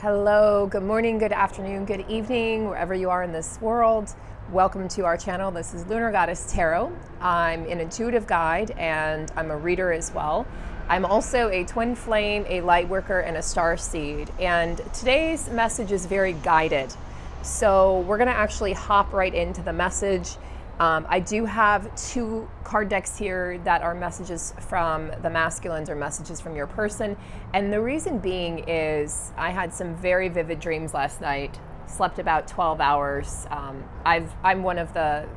Hello, good morning, good afternoon, good evening, wherever you are in this world. Welcome to our channel. This is Lunar Goddess Tarot. I'm an intuitive guide and I'm a reader as well. I'm also a twin flame, a light worker, and a star seed. And today's message is very guided. So we're gonna actually hop right into the message. I do have two card decks here that are messages from the masculines or messages from your person. And the reason being is I had some very vivid dreams last night, slept about 12 hours. I'm one of the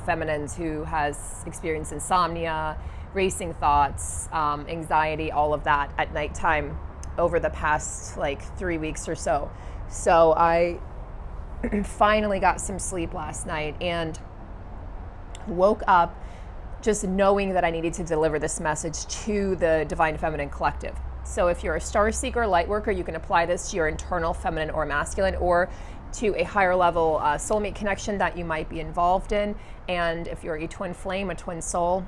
feminines who has experienced insomnia, racing thoughts, anxiety, all of that at nighttime over the past like 3 weeks or so. So I finally got some sleep last night and woke up just knowing that I needed to deliver this message to the Divine Feminine Collective. So if you're a star seeker, light worker, you can apply this to your internal feminine or masculine, or to a higher level soulmate connection that you might be involved in. And if you're a twin flame, a twin soul,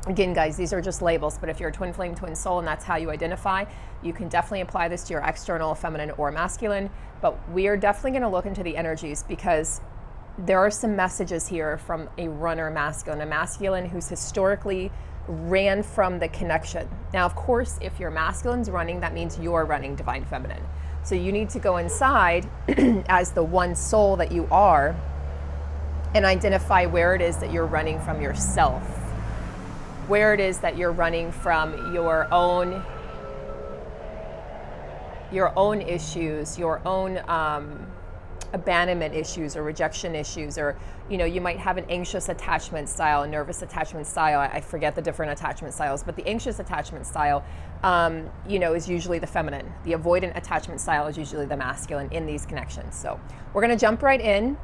again, guys, these are just labels, but if you're a twin flame, twin soul, and that's how you identify, you can definitely apply this to your external feminine or masculine. But we are definitely going to look into the energies because there are some messages here from a runner masculine, a masculine who's historically ran from the connection. Now, of course, if your masculine's running, that means you're running Divine Feminine. So you need to go inside as the one soul that you are and identify where it is that you're running from yourself, where it is that you're running from your own issues, your own abandonment issues or rejection issues, or you might have an anxious attachment style, a nervous attachment style. I forget the different attachment styles, but the anxious attachment style is usually the feminine. The avoidant attachment style is usually the masculine in these connections. So we're going to jump right in.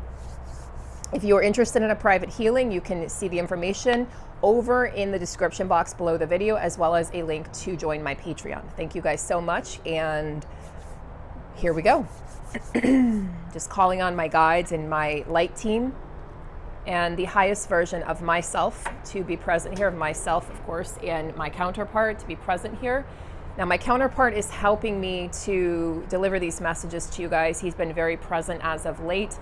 If you're interested in a private healing, you can see the information over in the description box below the video, as well as a link to join my Patreon. Thank you guys so much, and here we go. Just calling on my guides and my light team and the highest version of myself to be present here, of myself, of course, and my counterpart to be present here. Now, my counterpart is helping me to deliver these messages to you guys. He's been very present as of late,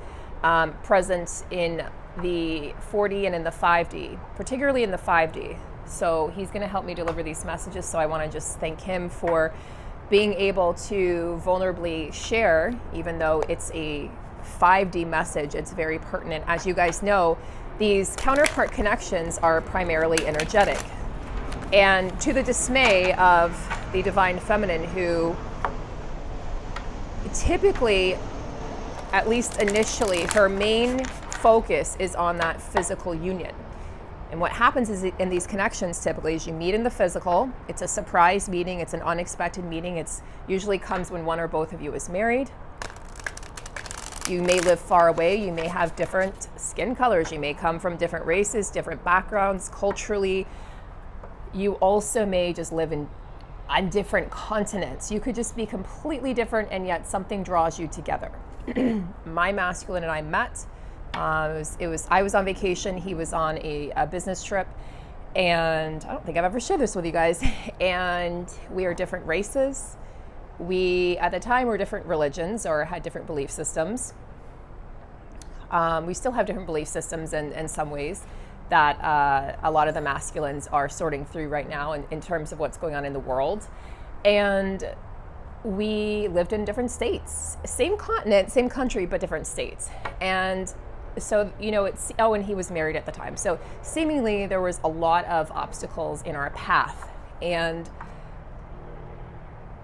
present in the 4D and in the 5D, particularly in the 5D. So he's going to help me deliver these messages. So I want to just thank him for being able to vulnerably share, even though it's a 5D message, it's very pertinent. As you guys know, these counterpart connections are primarily energetic. And to the dismay of the Divine Feminine, who typically, at least initially, her main focus is on that physical union. And what happens is in these connections typically is you meet in the physical. It's a surprise meeting. It's an unexpected meeting. It's usually comes when one or both of you is married. You may live far away. You may have different skin colors. You may come from different races, different backgrounds, culturally. You also may just live on different continents. You could just be completely different, and yet something draws you together. My masculine and I met. I was on vacation. He was on a business trip, and I don't think I've ever shared this with you guys. And we are different races. We, at the time, were different religions or had different belief systems. We still have different belief systems in some ways that a lot of the masculines are sorting through right now in terms of what's going on in the world. And we lived in different states, same continent, same country, but different states. And so, and he was married at the time. So seemingly there was a lot of obstacles in our path. And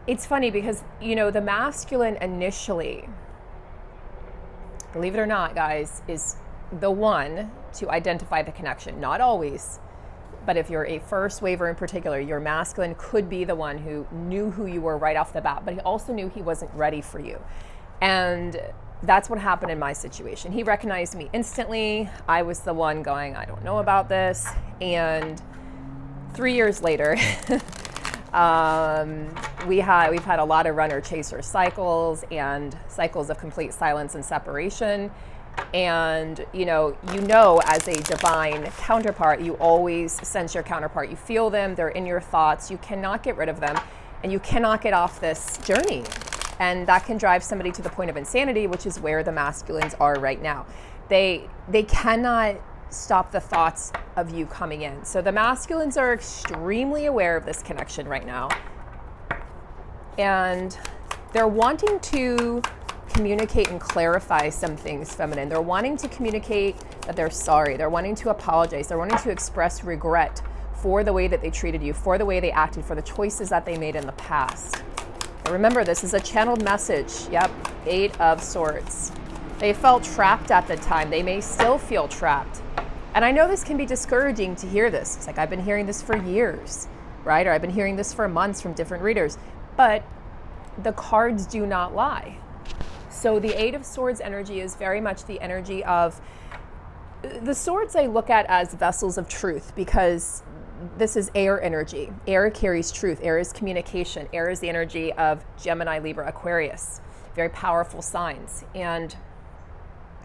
it's funny because, the masculine initially, believe it or not, guys, is the one to identify the connection. Not always, but if you're a first waver in particular, your masculine could be the one who knew who you were right off the bat, but he also knew he wasn't ready for you. And that's what happened in my situation. He recognized me instantly. I was the one going, I don't know about this. And 3 years later, we've had a lot of runner chaser cycles and cycles of complete silence and separation. And as a divine counterpart, you always sense your counterpart. You feel them, they're in your thoughts. You cannot get rid of them, and you cannot get off this journey. And that can drive somebody to the point of insanity, which is where the masculines are right now. They cannot stop the thoughts of you coming in. So the masculines are extremely aware of this connection right now. And they're wanting to communicate and clarify some things, feminine. They're wanting to communicate that they're sorry. They're wanting to apologize. They're wanting to express regret for the way that they treated you, for the way they acted, for the choices that they made in the past. And remember, this is a channeled message. Yep, 8 of Swords. They felt trapped at the time. They may still feel trapped. And I know this can be discouraging to hear this. It's like, I've been hearing this for years, right? Or I've been hearing this for months from different readers. But the cards do not lie. So the 8 of Swords energy is very much the energy of the swords. I look at as vessels of truth, because this is air energy. Air carries truth. Air is communication. Air is the energy of Gemini, Libra, Aquarius. Very powerful signs. And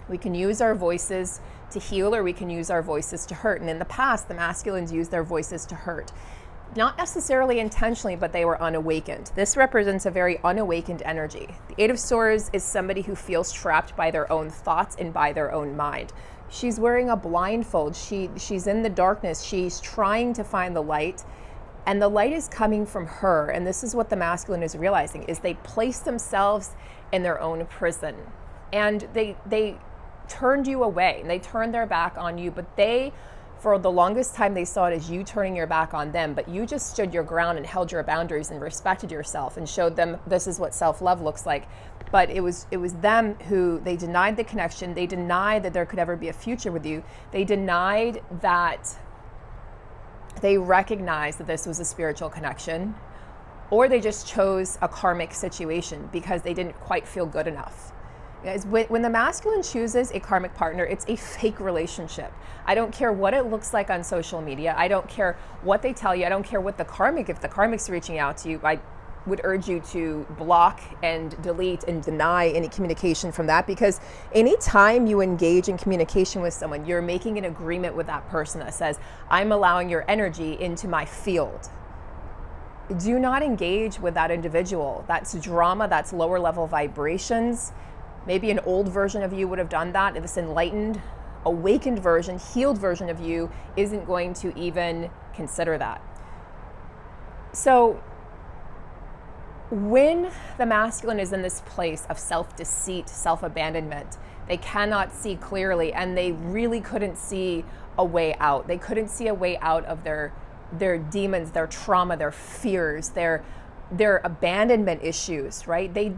we can use our voices to heal, or we can use our voices to hurt. And in the past, the masculines used their voices to hurt. Not necessarily intentionally, but they were unawakened. This represents a very unawakened energy. The 8 of Swords is somebody who feels trapped by their own thoughts and by their own mind. She's wearing a blindfold. She's in the darkness. She's trying to find the light, and the light is coming from her. And this is what the masculine is realizing, is they place themselves in their own prison, and they turned you away, and they turned their back on you. But they, for the longest time, they saw it as you turning your back on them, but you just stood your ground and held your boundaries and respected yourself and showed them this is what self-love looks like. But it was them who, they denied the connection. They denied that there could ever be a future with you. They denied that they recognized that this was a spiritual connection, or they just chose a karmic situation because they didn't quite feel good enough. Guys, when the masculine chooses a karmic partner, it's a fake relationship. I don't care what it looks like on social media. I don't care what they tell you. I don't care what if the karmic's reaching out to you, I would urge you to block and delete and deny any communication from that, because anytime you engage in communication with someone, you're making an agreement with that person that says, I'm allowing your energy into my field. Do not engage with that individual. That's drama. That's lower level vibrations. Maybe an old version of you would have done that. This enlightened, awakened version, healed version of you isn't going to even consider that. So when the masculine is in this place of self-deceit, self-abandonment, they cannot see clearly, and they really couldn't see a way out. They couldn't see a way out of their demons, their trauma, their fears, their abandonment issues, right? They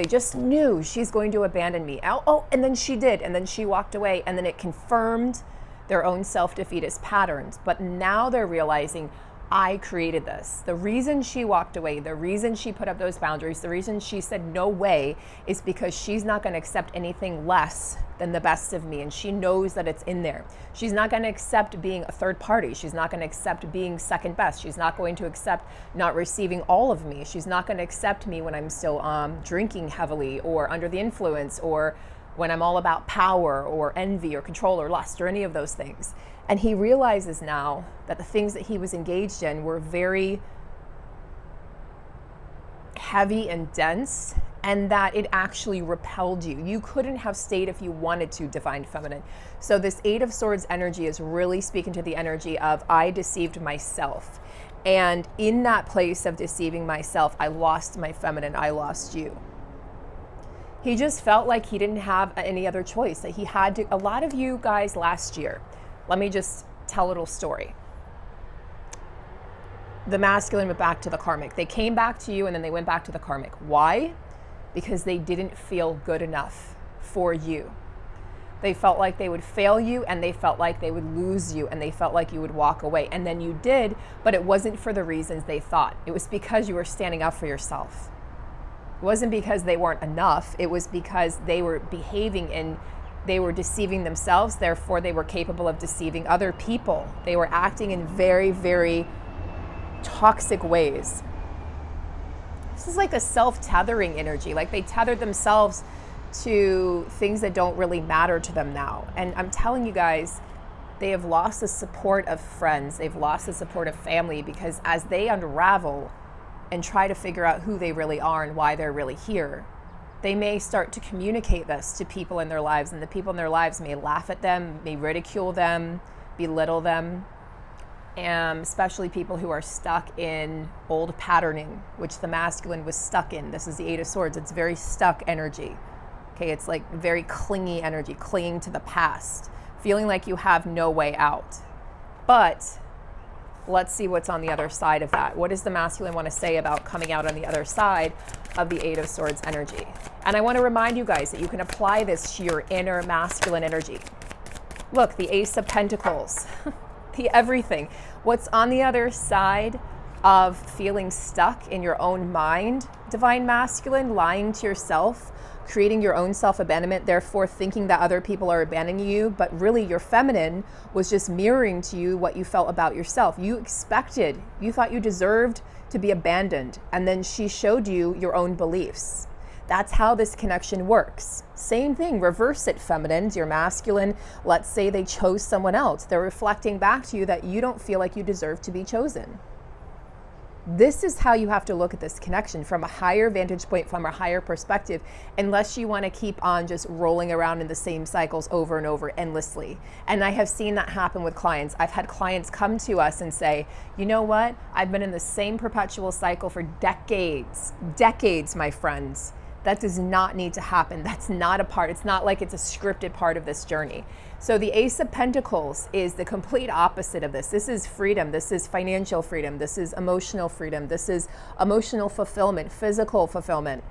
just knew she's going to abandon me. Oh, and then she did, and then she walked away, and then it confirmed their own self-defeatist patterns. But now they're realizing, I created this. The reason she walked away, the reason she put up those boundaries, the reason she said no way is because she's not going to accept anything less than the best of me, and she knows that it's in there. She's not going to accept being a third party. She's not going to accept being second best. She's not going to accept not receiving all of me. She's not going to accept me when I'm still drinking heavily or under the influence, or when I'm all about power or envy or control or lust or any of those things. And he realizes now that the things that he was engaged in were very heavy and dense, and that it actually repelled you. You couldn't have stayed if you wanted to, Divine Feminine. So this 8 of Swords energy is really speaking to the energy of, I deceived myself. And in that place of deceiving myself, I lost my feminine, I lost you. He just felt like he didn't have any other choice, that he had to. A lot of you guys last year, let me just tell a little story. The masculine went back to the karmic. They came back to you, and then they went back to the karmic. Why? Because they didn't feel good enough for you. They felt like they would fail you, and they felt like they would lose you, and they felt like you would walk away. And then you did, but it wasn't for the reasons they thought. It was because you were standing up for yourself. It wasn't because they weren't enough. It was because they were behaving and they were deceiving themselves. Therefore, they were capable of deceiving other people. They were acting in very, very toxic ways. This is like a self-tethering energy. Like they tethered themselves to things that don't really matter to them now. And I'm telling you guys, they have lost the support of friends. They've lost the support of family, because as they unravel, and try to figure out who they really are and why they're really here, they may start to communicate this to people in their lives, and the people in their lives may laugh at them, may ridicule them, belittle them, and especially people who are stuck in old patterning, which the masculine was stuck in. This is the Eight of Swords. It's very stuck energy. Okay, it's like very clingy energy, clinging to the past, feeling like you have no way out. But let's see what's on the other side of that. What does the masculine want to say about coming out on the other side of the Eight of Swords energy? And I want to remind you guys that you can apply this to your inner masculine energy. Look, the Ace of Pentacles, the everything. What's on the other side of feeling stuck in your own mind, divine masculine, lying to yourself, creating your own self-abandonment, therefore thinking that other people are abandoning you, but really your feminine was just mirroring to you what you felt about yourself. You thought you deserved to be abandoned, and then she showed you your own beliefs. That's how this connection works. Same thing, reverse it, feminines, your masculine, let's say they chose someone else. They're reflecting back to you that you don't feel like you deserve to be chosen. This is how you have to look at this connection, from a higher vantage point, from a higher perspective, unless you want to keep on just rolling around in the same cycles over and over endlessly. And I have seen that happen with clients. I've had clients come to us and say, you know what? I've been in the same perpetual cycle for decades, my friends. That does not need to happen. That's not a part. It's not like it's a scripted part of this journey. So the Ace of Pentacles is the complete opposite of this. This is freedom. This is financial freedom. This is emotional freedom. This is emotional fulfillment, physical fulfillment.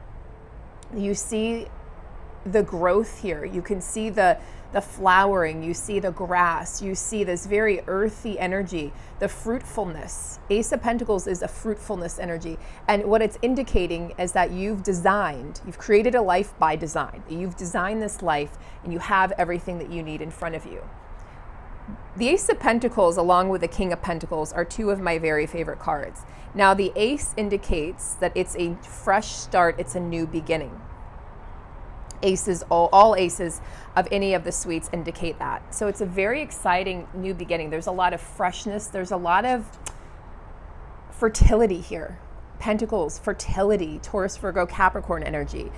You see the growth here. You can see the flowering. You see the grass. You see this very earthy energy, the fruitfulness. Ace of Pentacles is a fruitfulness energy. And what it's indicating is that you've created a life by design. You've designed this life and you have everything that you need in front of you. The Ace of Pentacles, along with the King of Pentacles, are two of my very favorite cards. Now, the Ace indicates that it's a fresh start. It's a new beginning. Aces, all aces of any of the suites indicate that. So it's a very exciting new beginning. There's a lot of freshness. There's a lot of fertility here. Pentacles, fertility, Taurus, Virgo, Capricorn energy.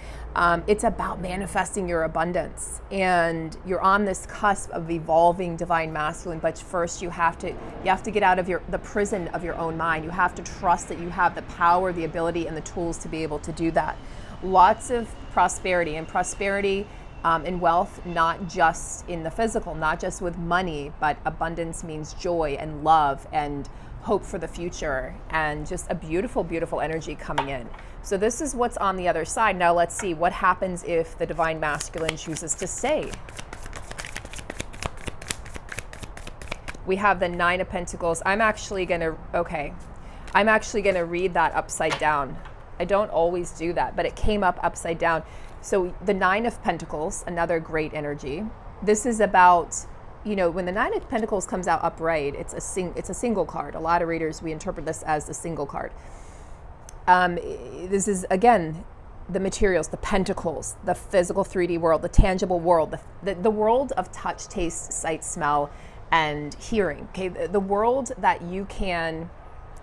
It's about manifesting your abundance. And you're on this cusp of evolving divine masculine, but first you have to get out of the prison of your own mind. You have to trust that you have the power, the ability, and the tools to be able to do that. Lots of prosperity and wealth, not just in the physical, not just with money, but abundance means joy and love and hope for the future, and just a beautiful, beautiful energy coming in. So this is what's on the other side. Now let's see what happens if the divine masculine chooses to stay. We have the Nine of Pentacles. I'm actually gonna read that upside down. I don't always do that, but it came up upside down. So the Nine of Pentacles, another great energy. This is about, when the Nine of Pentacles comes out upright, it's a single card. A lot of readers, we interpret this as a single card. This is, again, the materials, the pentacles, the physical 3D world, the tangible world, the world of touch, taste, sight, smell, and hearing. Okay, the world that you can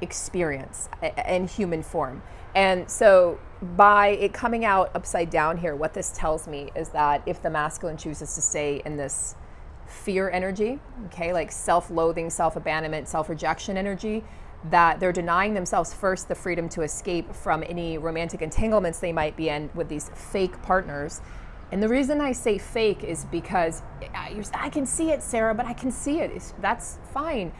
experience in human form. And so by it coming out upside down here, what this tells me is that if the masculine chooses to stay in this fear energy, okay, like self-loathing, self-abandonment, self-rejection energy, that they're denying themselves first the freedom to escape from any romantic entanglements they might be in with these fake partners. And the reason I say fake is because I can see it, Sarah, but I can see it. That's fine.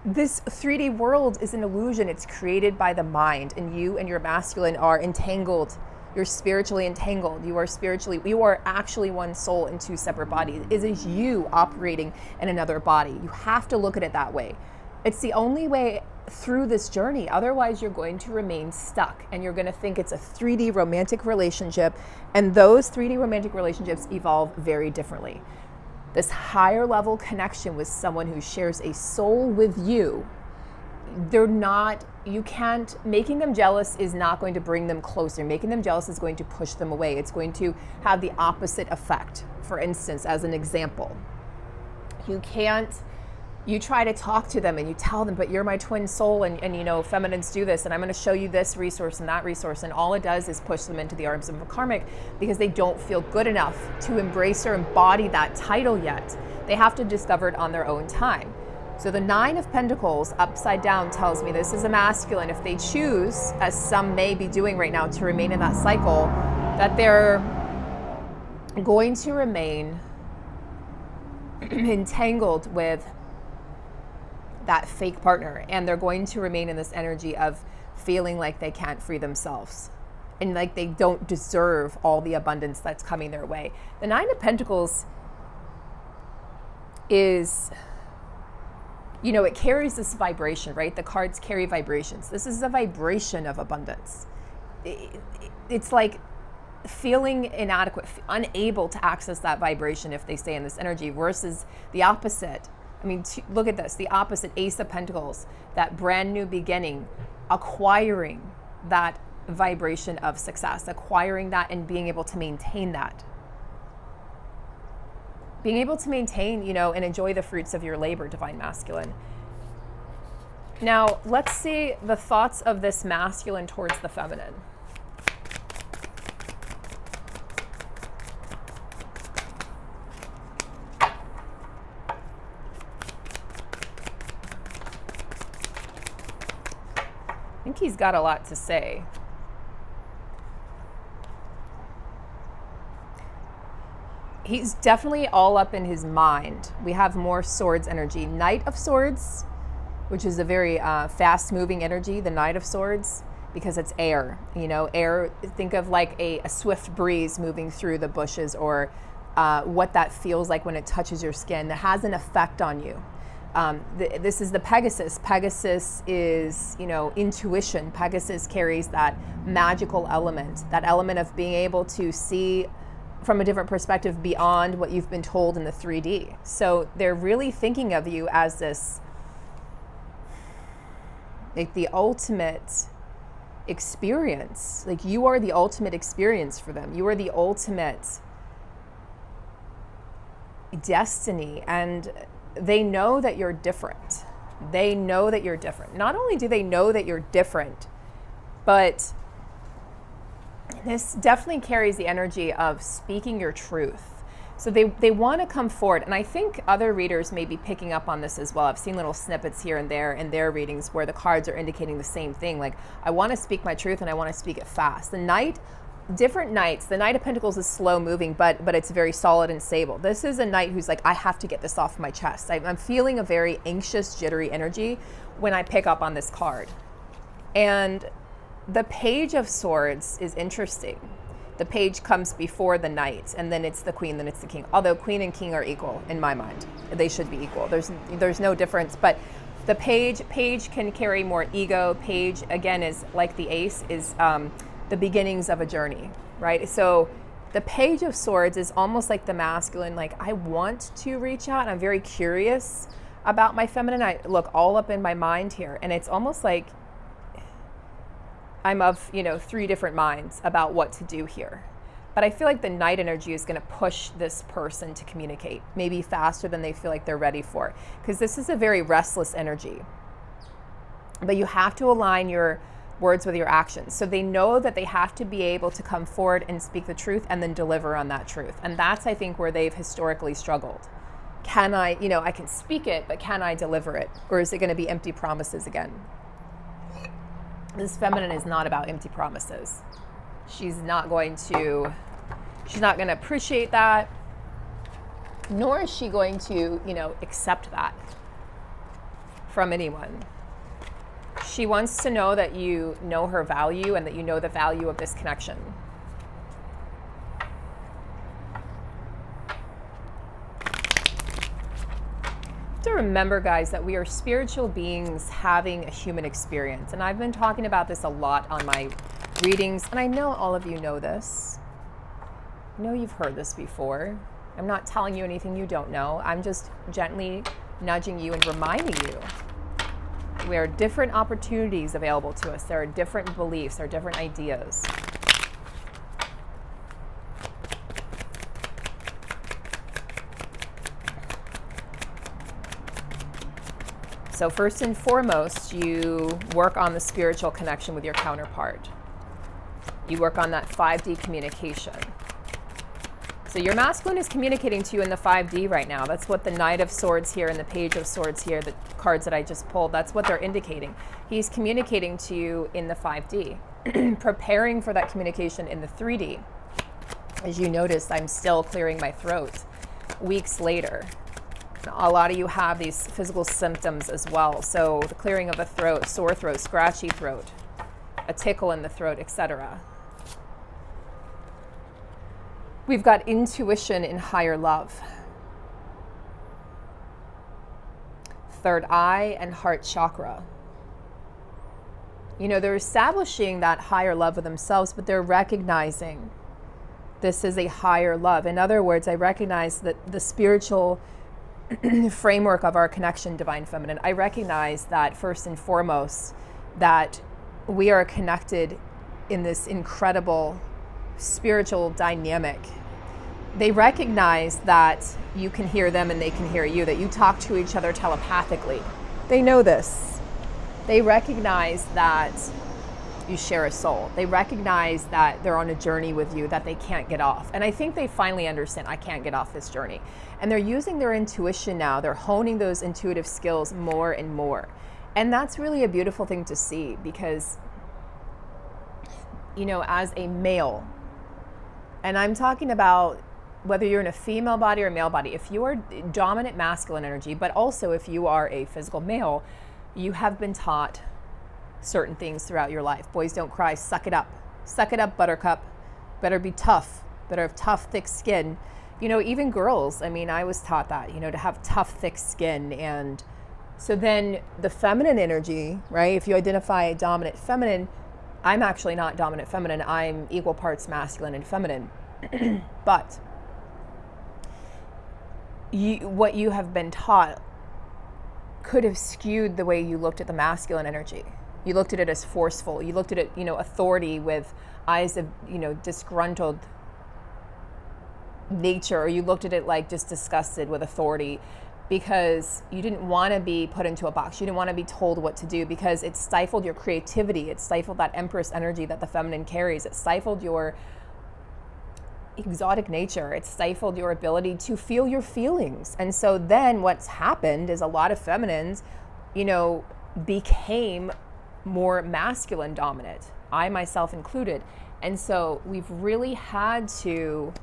This 3D world is an illusion. It's created by the mind, and you and your masculine are entangled. You're spiritually entangled. You are actually one soul in two separate bodies. It is you operating in another body. You have to look at it that way. It's the only way through this journey. Otherwise, you're going to remain stuck, and you're going to think it's a 3D romantic relationship, and those 3D romantic relationships evolve very differently. This higher level connection with someone who shares a soul with you, making them jealous is not going to bring them closer. Making them jealous is going to push them away. It's going to have the opposite effect. For instance, as an example, you can't you try to talk to them and you tell them, but you're my twin soul, and you know, feminines do this, and I'm going to show you this resource and that resource, and all it does is push them into the arms of a karmic because they don't feel good enough to embrace or embody that title yet. They have to discover it on their own time. So the Nine of Pentacles upside down tells me this is a masculine. If they choose, as some may be doing right now, to remain in that cycle, that they're going to remain entangled with that fake partner, and they're going to remain in this energy of feeling like they can't free themselves and like they don't deserve all the abundance that's coming their way. The Nine of Pentacles is, you know, it carries this vibration, right? The cards carry vibrations. This is a vibration of abundance. It's like feeling inadequate, unable to access that vibration if they stay in this energy, versus the opposite. I mean, look at this, the opposite, Ace of Pentacles, that brand new beginning, acquiring that vibration of success, acquiring that and being able to maintain that. Being able to maintain, you know, and enjoy the fruits of your labor, Divine Masculine. Now, let's see the thoughts of this masculine towards the feminine. I think he's got a lot to say. He's definitely all up in his mind. We have more swords energy. Knight of Swords, which is a very fast-moving energy, the Knight of Swords, because it's air. You know, air, think of like a swift breeze moving through the bushes, or what that feels like when it touches your skin. That has an effect on you. This is the Pegasus. Pegasus is, you know, intuition. Pegasus carries that magical element, that element of being able to see from a different perspective beyond what you've been told in the 3D. So they're really thinking of you as this, like the ultimate experience. Like you are the ultimate experience for them. You are the ultimate destiny, and they know that you're different. They know that you're different. Not only do they know that you're different, but this definitely carries the energy of speaking your truth. So they want to come forward. And I think other readers may be picking up on this as well. I've seen little snippets here and there in their readings where the cards are indicating the same thing. Like, I want to speak my truth and I want to speak it fast. The Knight, different Knights, the Knight of Pentacles is slow moving, but it's very solid and stable. This is a Knight who's like, I have to get this off my chest. I'm feeling a very anxious, jittery energy when I pick up on this card. And the Page of Swords is interesting. The Page comes before the Knight, and then it's the Queen, then it's the King. Although Queen and King are equal in my mind. They should be equal. There's no difference. But the Page can carry more ego. Page, again, is like the Ace, is the beginnings of a journey, right? So the Page of Swords is almost like the masculine, like I want to reach out. I'm very curious about my feminine. I look all up in my mind here, and it's almost like I'm of, you know, three different minds about what to do here. But I feel like the Knight energy is going to push this person to communicate, maybe faster than they feel like they're ready for, because this is a very restless energy. But you have to align your words with your actions. So they know that they have to be able to come forward and speak the truth and then deliver on that truth. And that's, I think, where they've historically struggled. Can I, you know, I can speak it, but can I deliver it? Or is it going to be empty promises again? This feminine is not about empty promises. She's not going to appreciate that, nor is she going to, you know, accept that from anyone. She wants to know that you know her value and that you know the value of this connection. To remember, guys, that we are spiritual beings having a human experience. And I've been talking about this a lot on my readings, and I know all of you know this. I know you've heard this before. I'm not telling you anything you don't know. I'm just gently nudging you and reminding you. There are different opportunities available to us. There are different beliefs, there are different ideas. So first and foremost, you work on the spiritual connection with your counterpart. You work on that 5D communication. So your masculine is communicating to you in the 5D right now. That's what the Knight of Swords here and the Page of Swords here, the cards that I just pulled, that's what they're indicating. He's communicating to you in the 5D, preparing for that communication in the 3D. As you notice, I'm still clearing my throat weeks later. A lot of you have these physical symptoms as well. So the clearing of the throat, sore throat, scratchy throat, a tickle in the throat, etc. We've got intuition in higher love. Third eye and heart chakra. You know, they're establishing that higher love of themselves, but they're recognizing this is a higher love. In other words, I recognize that the spiritual framework of our connection, Divine Feminine, I recognize that first and foremost, that we are connected in this incredible spiritual dynamic. They recognize that you can hear them and they can hear you, that you talk to each other telepathically. They know this. They recognize that you share a soul. They recognize that they're on a journey with you that they can't get off. And I think they finally understand, I can't get off this journey. And they're using their intuition now. They're honing those intuitive skills more and more. And that's really a beautiful thing to see because, you know, as a male, and I'm talking about whether you're in a female body or a male body, if you are dominant masculine energy, but also if you are a physical male, you have been taught certain things throughout your life. Boys don't cry, suck it up. Suck it up, buttercup. Better be tough. Better have tough, thick skin. You know, even girls, I mean, I was taught that, you know, to have tough, thick skin. And so then the feminine energy, right? If you identify dominant feminine, I'm actually not dominant feminine. I'm equal parts masculine and feminine. But what you have been taught could have skewed the way you looked at the masculine energy. You looked at it as forceful. You looked at it, you know, authority with eyes of, you know, disgruntled nature, or you looked at it like just disgusted with authority because you didn't want to be put into a box. You didn't want to be told what to do because it stifled your creativity. It stifled that Empress energy that the feminine carries. It stifled your exotic nature. It stifled your ability to feel your feelings. And so then what's happened is a lot of feminines, you know, became more masculine dominant, I myself included. And so we've really had to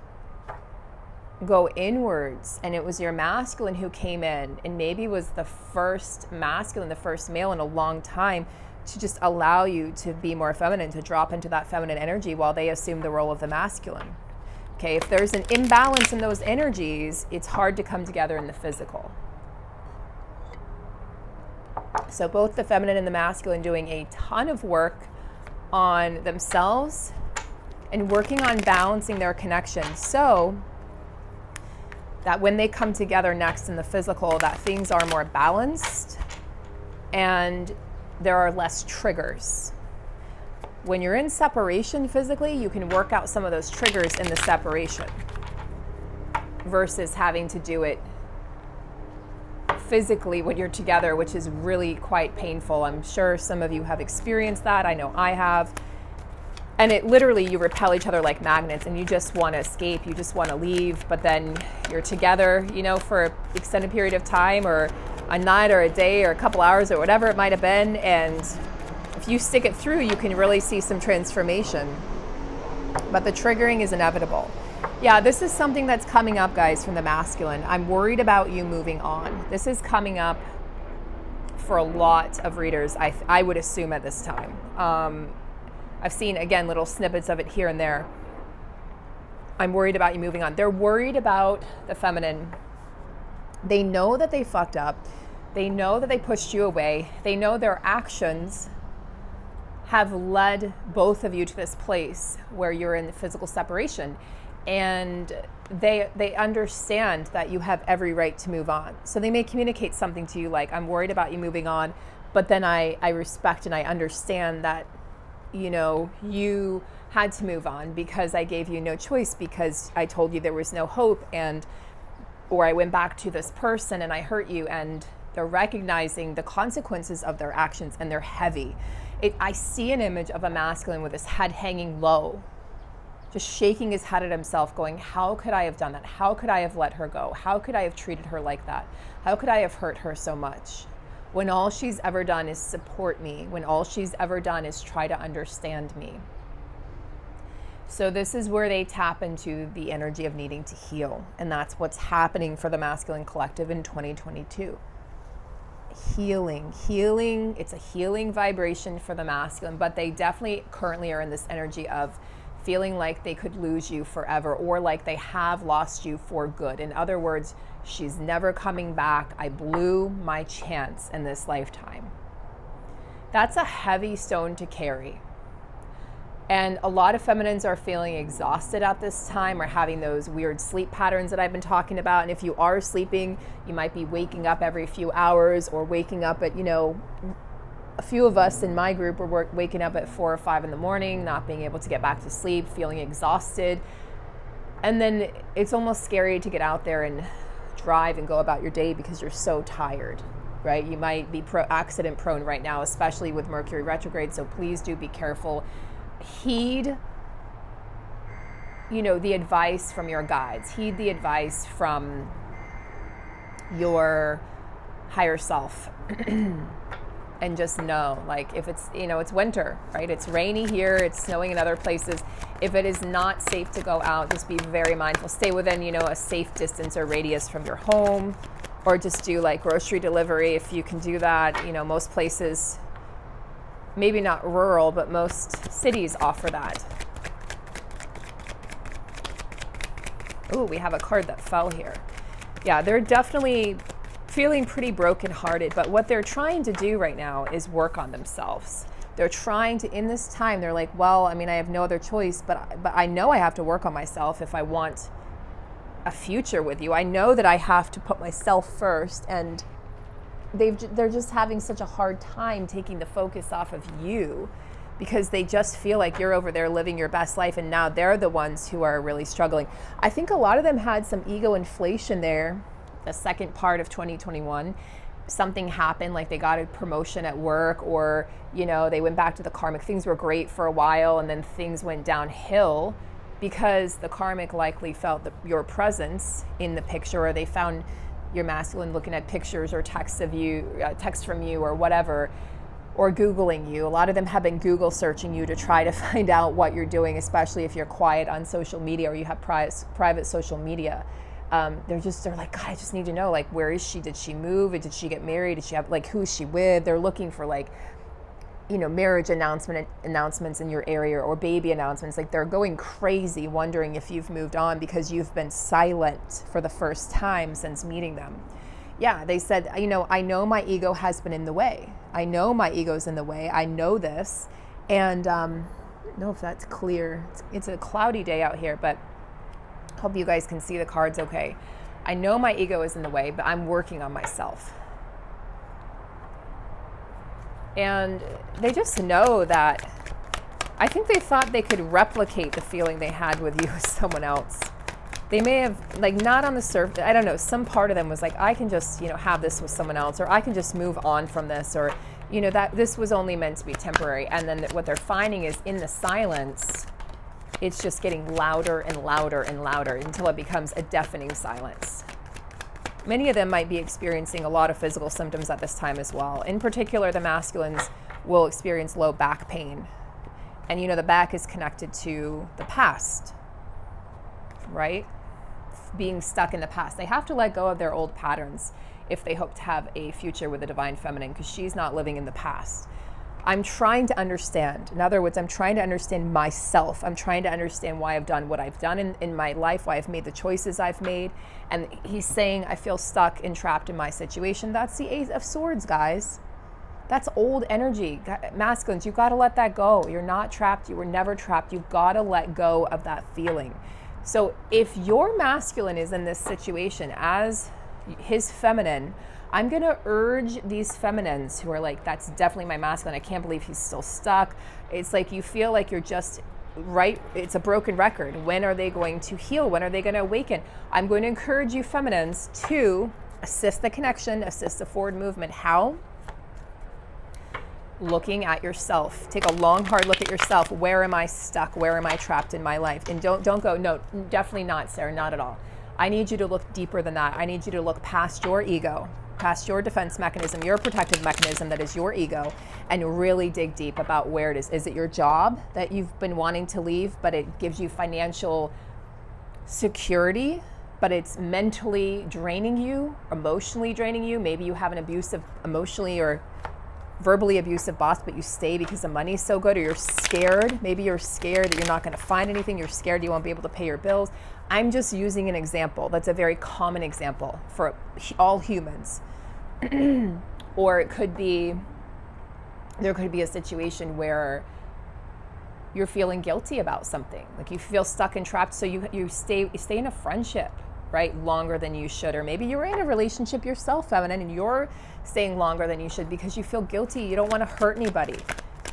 go inwards, and it was your masculine who came in and maybe was the first masculine, the first male in a long time to just allow you to be more feminine, to drop into that feminine energy while they assume the role of the masculine. Okay, if there's an imbalance in those energies, it's hard to come together in the physical. So both the feminine and the masculine doing a ton of work on themselves and working on balancing their connection so that when they come together next in the physical, that things are more balanced and there are less triggers. When you're in separation physically, you can work out some of those triggers in the separation versus having to do it physically when you're together, which is really quite painful. I'm sure some of you have experienced that. I know I have. And it literally, you repel each other like magnets and you just want to escape. You just want to leave, but then you're together, you know, for an extended period of time or a night or a day or a couple hours or whatever it might have been. And if you stick it through, you can really see some transformation. But the triggering is inevitable. Yeah, this is something that's coming up, guys, from the masculine. I'm worried about you moving on. This is coming up for a lot of readers, I would assume at this time. I've seen, again, little snippets of it here and there. I'm worried about you moving on. They're worried about the feminine. They know that they fucked up. They know that they pushed you away. They know their actions have led both of you to this place where you're in physical separation. And they understand that you have every right to move on. So they may communicate something to you like, I'm worried about you moving on, but then I respect and I understand that, you know, you had to move on because I gave you no choice, because I told you there was no hope, or I went back to this person and I hurt you, and They're recognizing the consequences of their actions, and they're heavy. I see an image of a masculine with his head hanging low, just shaking his head at himself, going, how could I have done that? How could I have let her go? How could I have treated her like that? How could I have hurt her so much? When all she's ever done is support me, when all she's ever done is try to understand me. So this is where they tap into the energy of needing to heal. And that's what's happening for the masculine collective in 2022. Healing. It's a healing vibration for the masculine, but they definitely currently are in this energy of feeling like they could lose you forever, or like they have lost you for good. In other words, she's never coming back. I blew my chance in this lifetime. That's a heavy stone to carry. And a lot of feminines are feeling exhausted at this time, or having those weird sleep patterns that I've been talking about. And if you are sleeping, you might be waking up every few hours, or waking up at, a few of us in my group are waking up at 4 or 5 in the morning, not being able to get back to sleep, feeling exhausted. And then it's almost scary to get out there and drive and go about your day because you're so tired, right? You might be accident prone right now, especially with Mercury retrograde. So please do be careful. Heed, the advice from your guides. Heed the advice from your higher self. And just know, like, if it's, it's winter, right? It's rainy here, it's snowing in other places. If it is not safe to go out, just be very mindful. Stay within, a safe distance or radius from your home, or just do like grocery delivery if you can do that. Most places, maybe not rural, but most cities offer that. Ooh, we have a card that fell here. Yeah, they're definitely feeling pretty brokenhearted, but what they're trying to do right now is work on themselves. They're trying to, in this time, they're like, well, I have no other choice, but I know I have to work on myself if I want a future with you. I know that I have to put myself first, and they're just having such a hard time taking the focus off of you, because they just feel like you're over there living your best life, and now they're the ones who are really struggling. I think a lot of them had some ego inflation there. The second part of 2021, something happened, like they got a promotion at work, or they went back to the karmic. Things were great for a while, and then things went downhill because the karmic likely felt your presence in the picture, or they found your masculine looking at pictures or texts from you or whatever, or Googling you. A lot of them have been Google searching you to try to find out what you're doing, especially if you're quiet on social media or you have private social media. They're like, God, I just need to know, like, where is she? Did she move? Did she get married? Did she have, like, who is she with? They're looking for, like, marriage announcements in your area, or baby announcements. Like, they're going crazy wondering if you've moved on because you've been silent for the first time since meeting them. Yeah, they said, I know my ego has been in the way. I know my ego's in the way. I know this. And I don't know if that's clear. It's a cloudy day out here, but hope you guys can see the cards okay. I know my ego is in the way, but I'm working on myself. And they just know that, I think they thought they could replicate the feeling they had with you with someone else. They may have, like, not on the surface, I don't know, some part of them was like, I can just, have this with someone else, or I can just move on from this, or, that this was only meant to be temporary. And then what they're finding is, in the silence, it's just getting louder and louder and louder until it becomes a deafening silence. Many of them might be experiencing a lot of physical symptoms at this time as well. In particular, the masculines will experience low back pain. And the back is connected to the past, right? Being stuck in the past. They have to let go of their old patterns if they hope to have a future with the divine feminine, because she's not living in the past. I'm trying to understand. In other words, I'm trying to understand myself. I'm trying to understand why I've done what I've done in my life, why I've made the choices I've made. And he's saying, I feel stuck and trapped in my situation. That's the Ace of Swords, guys. That's old energy. Masculines, you've got to let that go. You're not trapped. You were never trapped. You've got to let go of that feeling. So if your masculine is in this situation as his feminine, I'm going to urge these feminines who are like, that's definitely my masculine. I can't believe he's still stuck. It's like you feel like you're just right. It's a broken record. When are they going to heal? When are they going to awaken? I'm going to encourage you feminines to Assist the connection, assist the forward movement. How? Looking at yourself. Take a long, hard look at yourself. Where am I stuck? Where am I trapped in my life? And don't go, no, definitely not, Sarah, not at all. I need you to look deeper than that. I need you to look past your ego, past your defense mechanism, your protective mechanism that is your ego, and really dig deep about where it is. Is it your job that you've been wanting to leave, but it gives you financial security, but it's mentally draining you, emotionally draining you? Maybe you have an abusive, emotionally or verbally abusive boss, but you stay because the money's so good, or you're scared. Maybe you're scared that you're not going to find anything. You're scared you won't be able to pay your bills. I'm just using an example. That's a very common example for all humans. Or it could be, there could be a situation where you're feeling guilty about something. Like you feel stuck and trapped, so you stay in a friendship, right, longer than you should. Or maybe you're in a relationship yourself, feminine, and you're staying longer than you should because you feel guilty. You don't want to hurt anybody.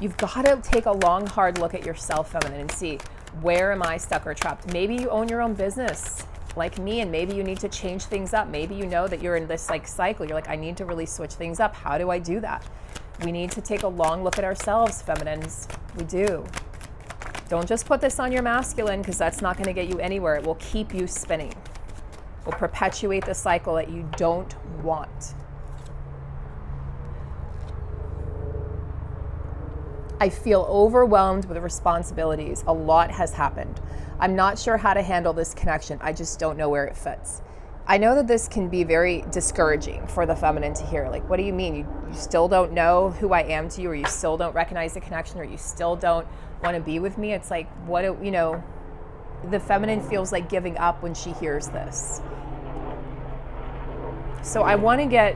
You've got to take a long, hard look at yourself, feminine, and see, where am I stuck or trapped? Maybe you own your own business like me, and maybe you need to change things up. Maybe you know that you're in this like cycle. You're like, I need to really switch things up. How do I do that? We need to take a long look at ourselves, feminines. We do. Don't just put this on your masculine, because that's not going to get you anywhere. It will keep you spinning. It will perpetuate the cycle that you don't want. I feel overwhelmed with responsibilities. A lot has happened. I'm not sure how to handle this connection. I just don't know where it fits. I know that this can be very discouraging for the feminine to hear. Like, what do you mean? You still don't know who I am to you, or you still don't recognize the connection, or you still don't want to be with me? It's like, the feminine feels like giving up when she hears this. So I want to get,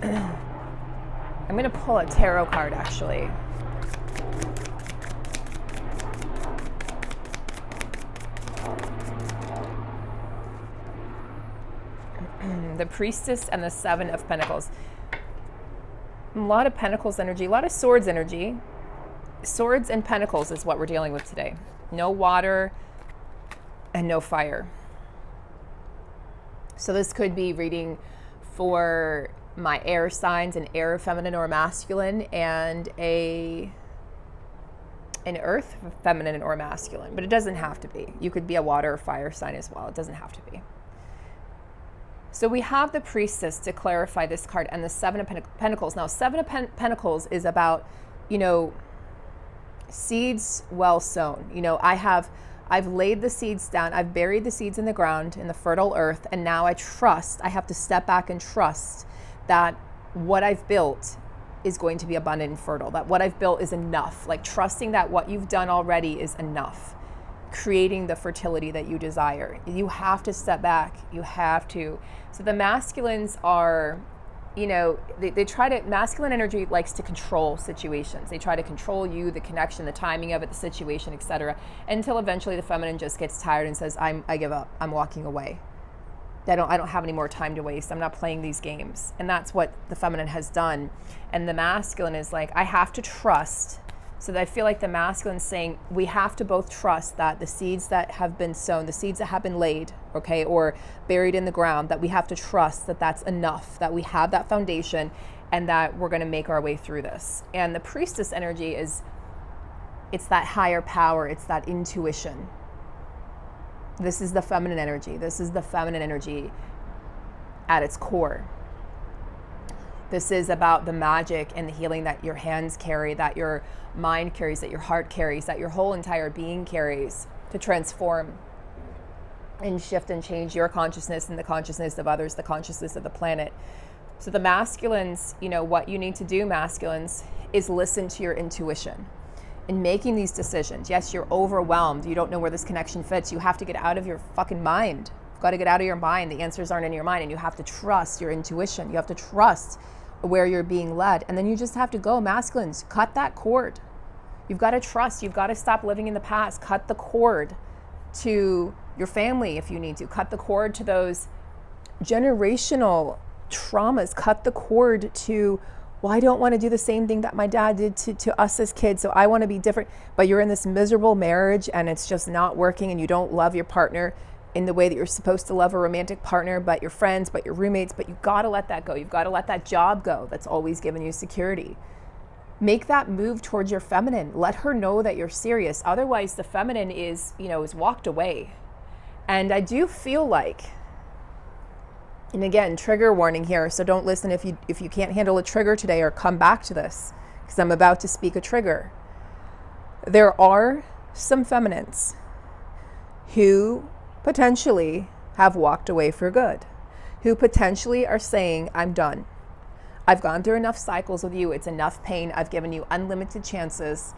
I'm going to pull a tarot card actually. The Priestess and the Seven of Pentacles. A lot of Pentacles energy, a lot of Swords energy. Swords and Pentacles is what we're dealing with today. No water and no fire. So this could be reading for my air signs, an air feminine or masculine, and an earth feminine or masculine. But it doesn't have to be. You could be a water or fire sign as well. It doesn't have to be. So we have the Priestess to clarify this card, and the Seven of Pentacles. Now, Seven of Pentacles is about, seeds well sown. I've laid the seeds down. I've buried the seeds in the ground, in the fertile earth, and now I have to step back and trust that what I've built is going to be abundant and fertile, that what I've built is enough, like trusting that what you've done already is enough, creating the fertility that you desire. You have to step back. You have to. So the masculines are, they try to, masculine energy likes to control situations. They try to control you, the connection, the timing of it, the situation, etc., until eventually the feminine just gets tired and says, I give up. I'm walking away. I don't have any more time to waste. I'm not playing these games. And that's what the feminine has done. And the masculine is like, I have to trust. So that I feel like the masculine is saying, we have to both trust that the seeds that have been sown, the seeds that have been laid, okay, or buried in the ground, that we have to trust that that's enough, that we have that foundation, and that we're going to make our way through this. And the Priestess energy it's that higher power, it's that intuition. This is the feminine energy. This is the feminine energy at its core. This is about the magic and the healing that your hands carry, that your mind carries, that your heart carries, that your whole entire being carries, to transform and shift and change your consciousness and the consciousness of others, the consciousness of the planet. So the masculines, what you need to do, masculines, is listen to your intuition in making these decisions. Yes, you're overwhelmed. You don't know where this connection fits. You have to get out of your fucking mind. You've got to get out of your mind. The answers aren't in your mind, and you have to trust your intuition. You have to trust where you're being led. And then you just have to go, masculines, cut that cord. You've got to trust. You've got to stop living in the past. Cut the cord to your family if you need to. Cut the cord to those generational traumas. Cut the cord to, well, I don't want to do the same thing that my dad did to us as kids, so I want to be different. But you're in this miserable marriage and it's just not working and you don't love your partner. in the way that you're supposed to love a romantic partner, but your friends, but your roommates, but you got to let that go. You've got to let that job go that's always given you security. Make that move towards your feminine. Let her know that you're serious. Otherwise, the feminine is walked away. And I do feel like, and again, trigger warning here, so don't listen if you can't handle a trigger today, or come back to this, because I'm about to speak a trigger. There are some feminines who potentially have walked away for good, who potentially are saying, I'm done. I've gone through enough cycles with you. It's enough pain. I've given you unlimited chances,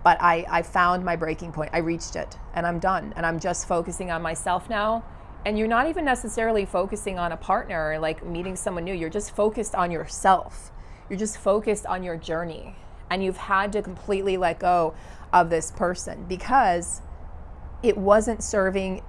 but I found my breaking point. I reached it, and I'm done. And I'm just focusing on myself now. And you're not even necessarily focusing on a partner, like meeting someone new. You're just focused on yourself. You're just focused on your journey. And you've had to completely let go of this person because it wasn't serving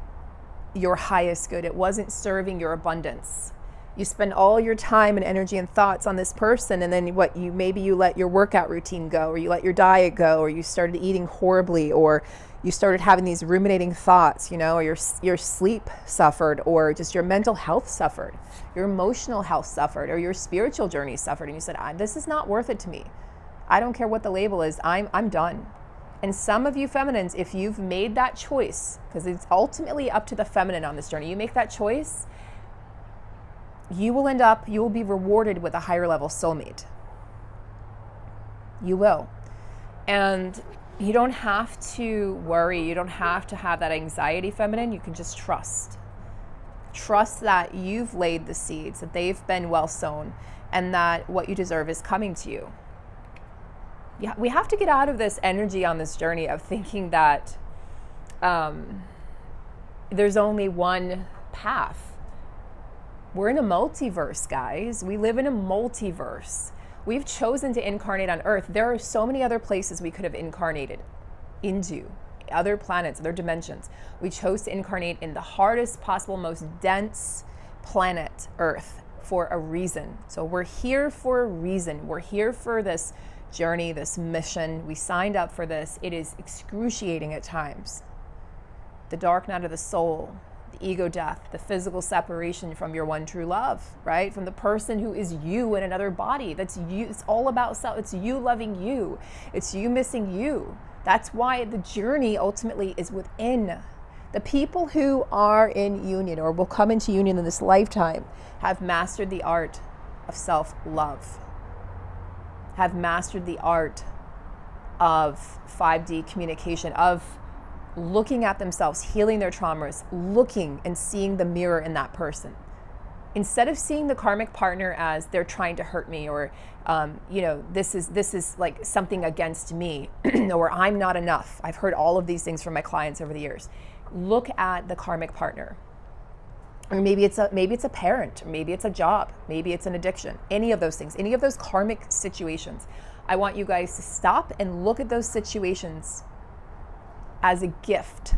your highest good. It wasn't serving your abundance. You spend all your time and energy and thoughts on this person, and then maybe you let your workout routine go, or you let your diet go, or you started eating horribly, or you started having these ruminating thoughts, or your sleep suffered, or just your mental health suffered, your emotional health suffered, or your spiritual journey suffered, and you said, this is not worth it to me. I don't care what the label is. I'm done. And some of you feminines, if you've made that choice, because it's ultimately up to the feminine on this journey, you make that choice, you will be rewarded with a higher level soulmate. You will. And you don't have to worry. You don't have to have that anxiety, feminine. You can just trust. Trust that you've laid the seeds, that they've been well sown, and that what you deserve is coming to you. Yeah, we have to get out of this energy on this journey of thinking that there's only one path. We're in a multiverse, guys. We live in a multiverse. We've chosen to incarnate on Earth. There are so many other places we could have incarnated into, other planets, other dimensions. We chose to incarnate in the hardest possible, most dense planet, Earth, for a reason. So we're here for a reason. We're here for this journey, this mission. We signed up for this. It is excruciating at times. The dark night of the soul, the ego death, the physical separation from your one true love, right? From the person who is you in another body. That's you. It's all about self. It's you loving you. It's you missing you. That's why the journey ultimately is within. The people who are in union or will come into union in this lifetime have mastered the art of self-love, have mastered the art of 5D communication, of looking at themselves, healing their traumas, looking and seeing the mirror in that person. Instead of seeing the karmic partner as they're trying to hurt me, or this is like something against me, or I'm not enough. I've heard all of these things from my clients over the years. Look at the karmic partner. Or maybe it's a parent, or maybe it's a job, maybe it's an addiction, any of those things, any of those karmic situations. I want you guys to stop and look at those situations as a gift,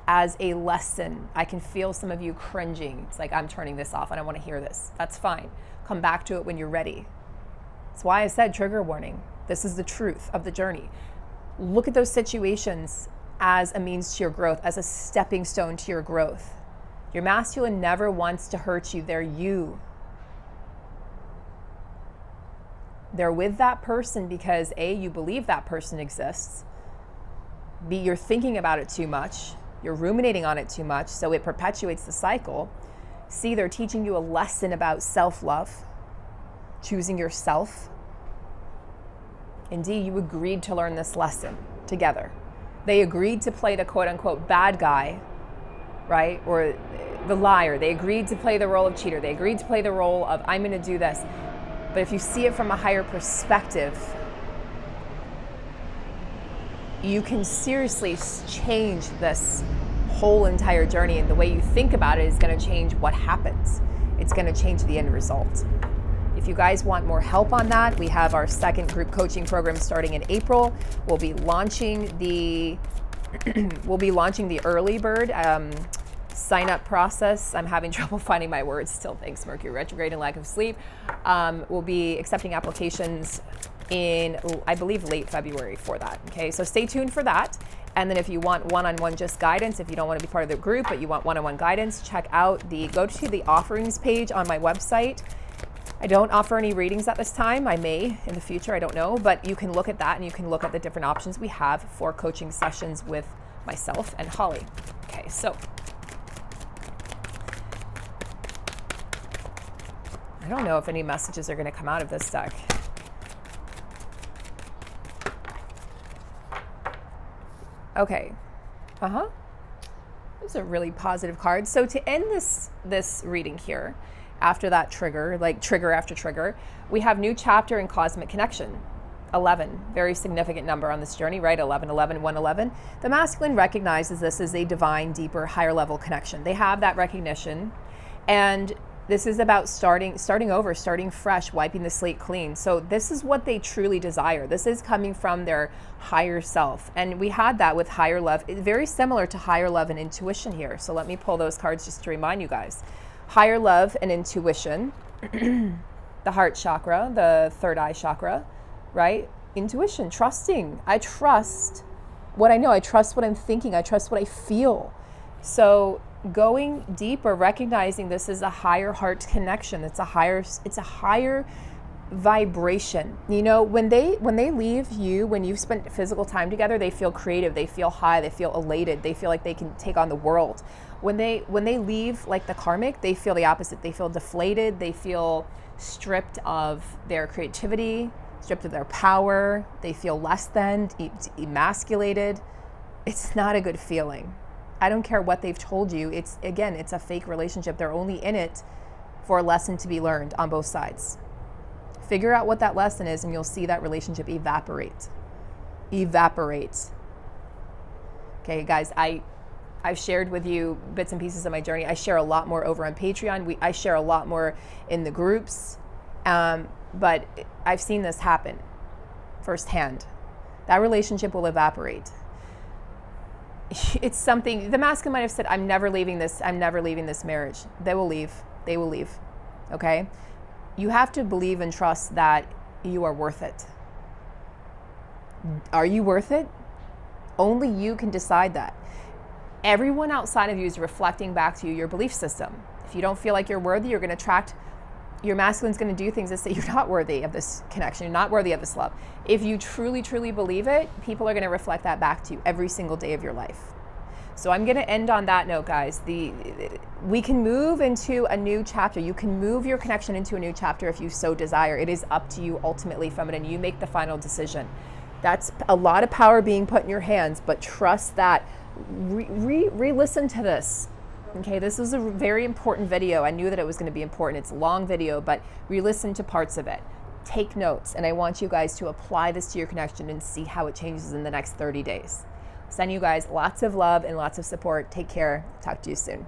as a lesson. I can feel some of you cringing. It's like, I'm turning this off. I don't want to hear this. That's fine. Come back to it when you're ready. That's why I said trigger warning. This is the truth of the journey. Look at those situations as a means to your growth, as a stepping stone to your growth. Your masculine never wants to hurt you. They're you. They're with that person because A, you believe that person exists. B, you're thinking about it too much. You're ruminating on it too much, so it perpetuates the cycle. C, they're teaching you a lesson about self-love, choosing yourself. And D, you agreed to learn this lesson together. They agreed to play the quote-unquote bad guy, right? Or the liar. They agreed to play the role of cheater. They agreed to play the role of, I'm going to do this. But if you see it from a higher perspective, you can seriously change this whole entire journey, and the way you think about it is going to change what happens. It's going to change the end result. If you guys want more help on that, we have our second group coaching program starting in April. We'll be launching the early bird sign up process. I'm having trouble finding my words still, thanks Mercury retrograde and lack of sleep. We'll be accepting applications in, I believe, late February for that. Okay, so stay tuned for that. And then if you want one-on-one just guidance, if you don't want to be part of the group, but you want one-on-one guidance, go to the offerings page on my website. I don't offer any readings at this time. I may in the future, I don't know, but you can look at that and you can look at the different options we have for coaching sessions with myself and Holly. Okay, so I don't know if any messages are going to come out of this deck. Okay. Those are really positive cards. So to end this reading here, after that trigger, like trigger after trigger, we have new chapter in cosmic connection. 11, very significant number on this journey, right? 11, 11, 111. The masculine recognizes this as a divine, deeper, higher level connection. They have that recognition, and this is about starting over, starting fresh, wiping the slate clean. So this is what they truly desire. This is coming from their higher self. And we had that with higher love, very similar to higher love and intuition here. So let me pull those cards just to remind you guys. Higher love and intuition, the heart chakra, the third eye chakra, right? Intuition, trusting. I trust what I know. I trust what I'm thinking. I trust what I feel. So going deeper, recognizing this is a higher heart connection. It's a higher vibration. You know, when they leave you, when you've spent physical time together, they feel creative, they feel high, they feel elated, they feel like they can take on the world. When they leave, like the karmic, they feel the opposite. They feel deflated, they feel stripped of their creativity, stripped of their power, they feel less than, emasculated. It's not a good feeling. I don't care what they've told you. It's a fake relationship. They're only in it for a lesson to be learned on both sides. Figure out what that lesson is and you'll see that relationship evaporate. Okay, guys, I've shared with you bits and pieces of my journey. I share a lot more over on Patreon. I share a lot more in the groups, but I've seen this happen firsthand. That relationship will evaporate. It's something, the masculine might have said, I'm never leaving this marriage. They will leave, okay? You have to believe and trust that you are worth it. Are you worth it? Only you can decide that. Everyone outside of you is reflecting back to you your belief system. If you don't feel like you're worthy, you're going to attract, your masculine's going to do things that say you're not worthy of this connection, you're not worthy of this love. If you truly, truly believe it, people are going to reflect that back to you every single day of your life. So I'm going to end on that note, guys. We can move into a new chapter. You can move your connection into a new chapter if you so desire. It is up to you ultimately, feminine. You make the final decision. That's a lot of power being put in your hands, but trust that. Re-listen to this. Okay, this was a very important video. I knew that it was going to be important. It's a long video, but re-listen to parts of it. Take notes, and I want you guys to apply this to your connection and see how it changes in the next 30 days. Send you guys lots of love and lots of support. Take care. Talk to you soon.